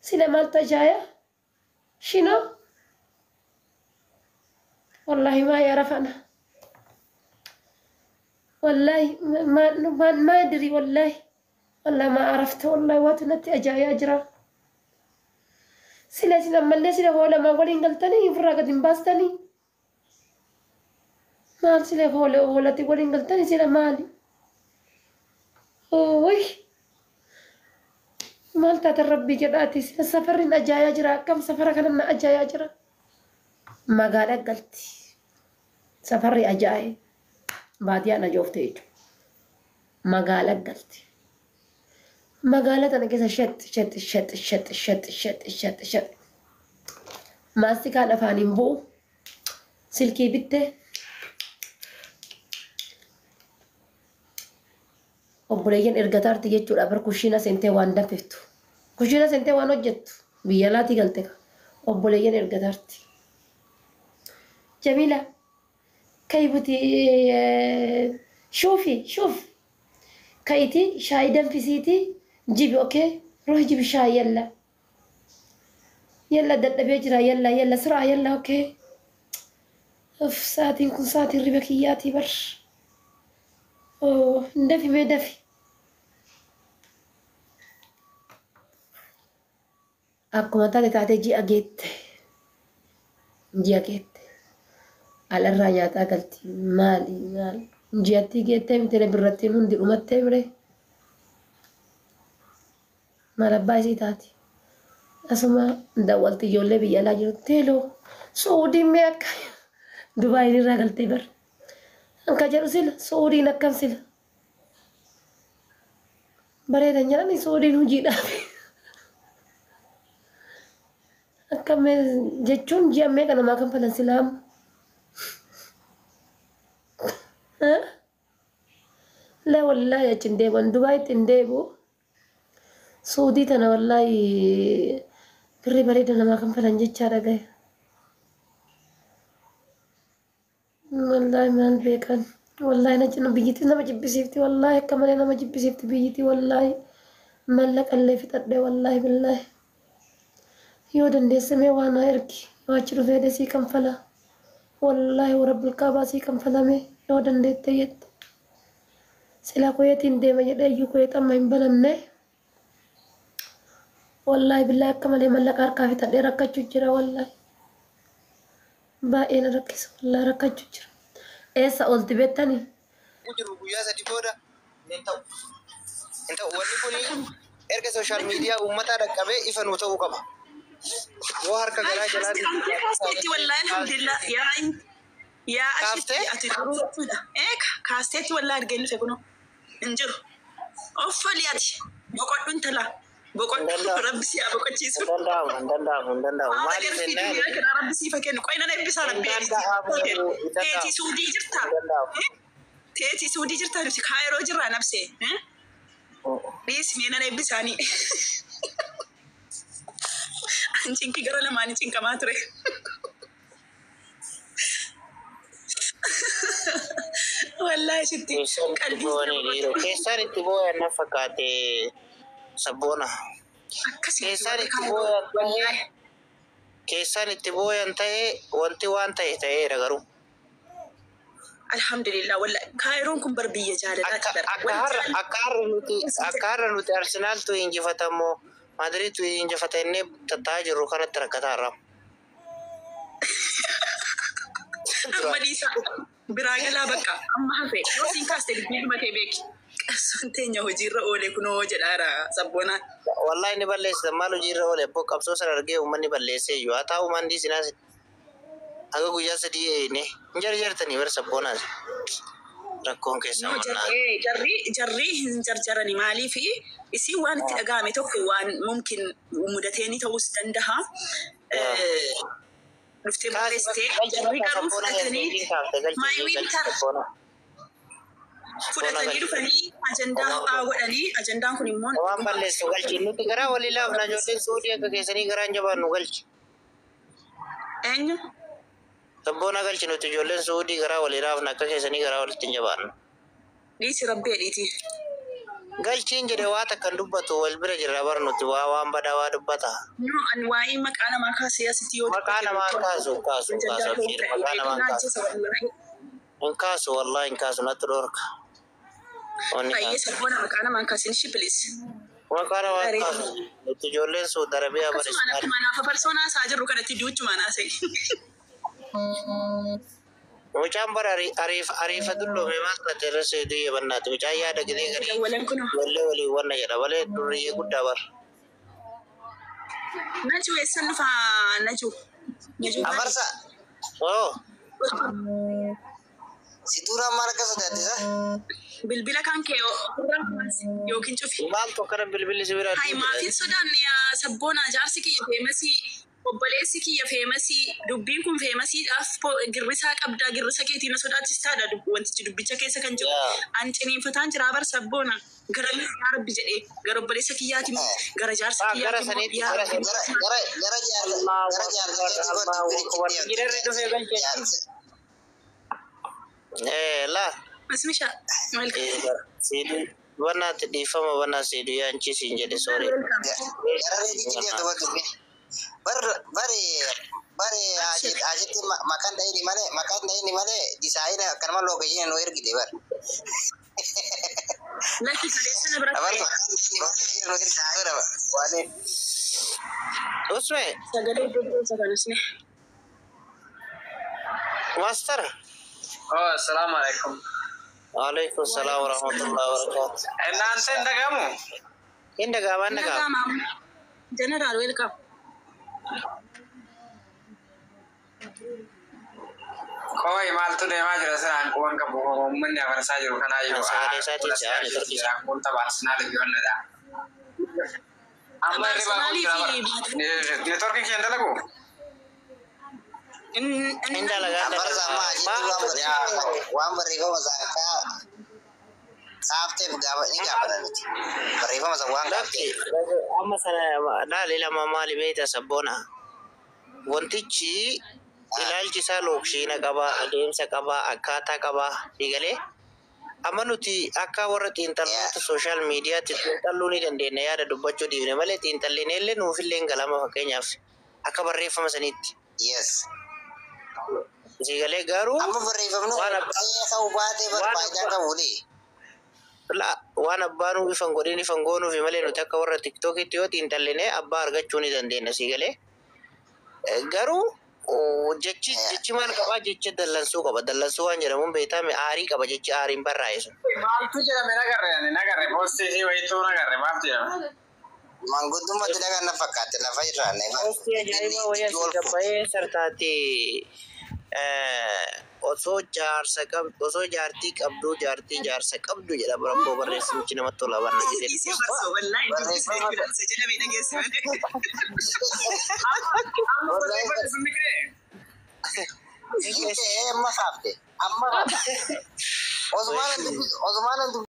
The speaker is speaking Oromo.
سلمان تجايا شنو والله ما يعرف أنا والله ما أدري والله ما عرفت والله واتنتي أجايا أجرا سلا لما اللي سلا هو لما قولين قلتني يفرق باستني مال سلا هو لا تقولين قلتني سلا مالي أوي مال تات ربي جداتي سلا سفر أجايا أجرا كم سفر كان أجايا أجرا ما قال قلتي سفري أجاي بعدي أنا جوفتي ما قال قلتي ما قالت أنا كذا شت ما استكان أفاني بو سلكي بيته وبريجن إرجعتار تيجي تقول أبر كوشينا سنتي وان دفتو كوشينا سنتي وان وجدت بيالاتي قلتك وبريجن إرجعتارتي جميلة كيفتي شوف كيتي شاي دم في سيتي جيبي أوكي روح جيبي شاي يلا دد بيجرا يلا سرعة يلا أوكي أف ساعتين كن ساعتين ربكياتي برش أوه ندفي ما دفي أكو متى تعطي جي أجيت على الرجعات أكلتي مالي جيتي جيت متى برتين هندي ومتى بري ما ربايسي تاتي أسمع دولت جولة بيلا جرتيلو سعودي ميك دبي نراقلتي بر أنك جرسيل سعودي نكمسيل بري دنياني سعودي نجينا أكمل جتون جامع كنا ما كم فلان سلام لا والله يا جندي وان دبي تندبو سعودي تنا والله بري دنا ما كم فلان جتشارة جاي والله ما البيكان والله نجنا بيجتي نما جيب بسيفتي والله كمان نما جيب بسيفتي بيجتي والله ملك اللي في تدي والله بالله يودن دي سمي وانا اركي واجرو في دسي كم فلا والله ورب الكعبة سي كم فلا مي يودن دي تيت سلا كويتين دي ما يدي يو كويت أما ينبلمني والله بالله كمان ملك أركا في تدي ركا جوجرا والله باين ركيس والله ركا جوجرا إيسا قلت بيتاني وجرو بياسة دي بودا انت ولي كوني اركا سوشال ميديا ومتا ركبه إفن وتو كبا وهر كجرا جلال كاستي والله الحمد لله يا أشتي أتدرو إيه كاستي والله رجعنا فيكونو إنجر أوفلياتي بقول أنت لا بقول ربي سيا بقول تيسو دندام مالي سنة كنا ربي سيا فكين كوينا نبي سالم تيتي سودي جرتا تيتي سودي جرتا نفسي خير وجرا نفسي بيس مينا نبي ساني anjing ki gara lama anjing kamatre wallahi sitti qalbi liro kesari tibo na fakate sabona kesari tibo yantae wanti wantae tae ragaru alhamdulillah wallahi khairun kum barbiya jalada akar nuti arsenal tu injifatamo Madrid tu injifatene tatajiru kana tarakatara Madisa biragala baka amma hafe wasin kaste bigma kebeki suntenya hojira ole kuno jedara sabona wallahi ni balle malu jirra ole bok abso sararge umani balle se yo ata umandi sinas aga guya sadi ne jarjartani wer sabona rakon ke samana jarri jarjarani mali fi isi wan tiagame to wan mumkin mudateni tawus dandaha نفتي بالستيك جربي كارون فلتني ما يوينتر فلتني رفني أجندة أولاني أجندة كوني مون وام بالست وقالش نوتي كرا ولي لا فنا جوتين سوريا كيسني كرا جبان وقالش أني تبونا قالش نوتي جولين سوري كرا ولي لا فنا كيسني كرا ولي تنجبان ليس ربي ليتي galchiin jedhe waa takka dubbatu wal bira jirra barnuti waan badaa waa dubbata. No, an waa'ee maqaa namaa kaasee asitti yoo Maqaa namaa kaasu abshiir maqaa namaa kaasu. In kaasu wallahi in kaasu natti dhorka. Fayyee sabboona maqaa namaa kaasin shi please. Maqaa namaa kaasu itti ijoolleen Saudi Arabiyaa Akkasuma manaaf personaa isaa jirru kanatti duuchuma naasee. Mucaan bara ariifa dulloome maal taate irra seetu yebannaati. Mucaan yaada gidee gadi walii wanna jedha malee duriyyee guddaa bara. Naju eessan dhufaa Naju? Afarsa. Oo. Si duraan maal akka sodaatisa? Bilbila kan kee yookiin cufi. Maal tokko bilbilli si biraa. Hai maatiin sodaanne sabboona jaarsi kiyya feemasii obboleessi kiyya feemasii dubbiin kun feemasiidhaaf girrisaa qabdaa girrisa keetii na sodaachistaadha wantichi dubbicha keessa kan jiru. An ciniinfataan jira bar sabboona gara yaa rabbi jedhee gara obboleessa kiyyaatiin gara jaarsa kiyyaatiin la masmisha Sidi wannaatti dhiifama wannaa Sidi yaanchi siin jedhe sorry. Bari ajitti makan ini male disaina kan malo kayaknya no ergi deh bar. Lagi kalian berapa? Usme. Master. Oh, assalamualaikum. Waalaikumsalam warahmatullahi wabarakatuh. Nanti enggak kamu? Indah kawan enggak? General welcome. Koi mal tu deh mah jelas kan kuan kamu ngomong ya pada saja kan ayo. Saya tidak terkisah. Ya pun tak bahas nanti gimana dah. Ambil riba aku kira. Ni torki kian dah lagu. Indah lah kan. Bersama aja ya. Wan beriba masaka. Safte begawa ni apa nanti? Beriba masa wan Tapi amma sana dalila mama libeta sabona. Wantichi ilaalchi isaa lokshiina qaba adeemsa qaba akkaataa qaba digalee amma nuti akka warra xiinxalloota sooshaal miidiyaatti xiinxalluu ni dandeenya yaada dubbachuu dhiifne malee xiinxallinee illee nuufillee galama fakkeenyaaf akka barreeffama saniitti. Yes. Digalee garuu amma barreeffamnu ta'uu baatee barbaadaa qabuuni. Waan abbaan ifan godhin ifan goonuufi malee nuti akka warra tiktookitti yoo xiinxallinee abbaa argachuu ni dandeenya digalee garuu jechi maal qaba jecha dallansuu qaba dallansuu waan jedhamuun beekame aarii qaba jechi aariin barraa'esu. Maaltu jedhame nagarre poostii fi wayituu nagarre maaltu jedhame. Manguddummaa tidak kan fakkaate lafa irraa ne. Poostii ajaa'iba wayyaa si gabbayee sartaati osoo jaartii qabdu jaartii jaarsa qabdu jedha barakkoo barreessimichi namatti tola barna jedhe. Amma Osman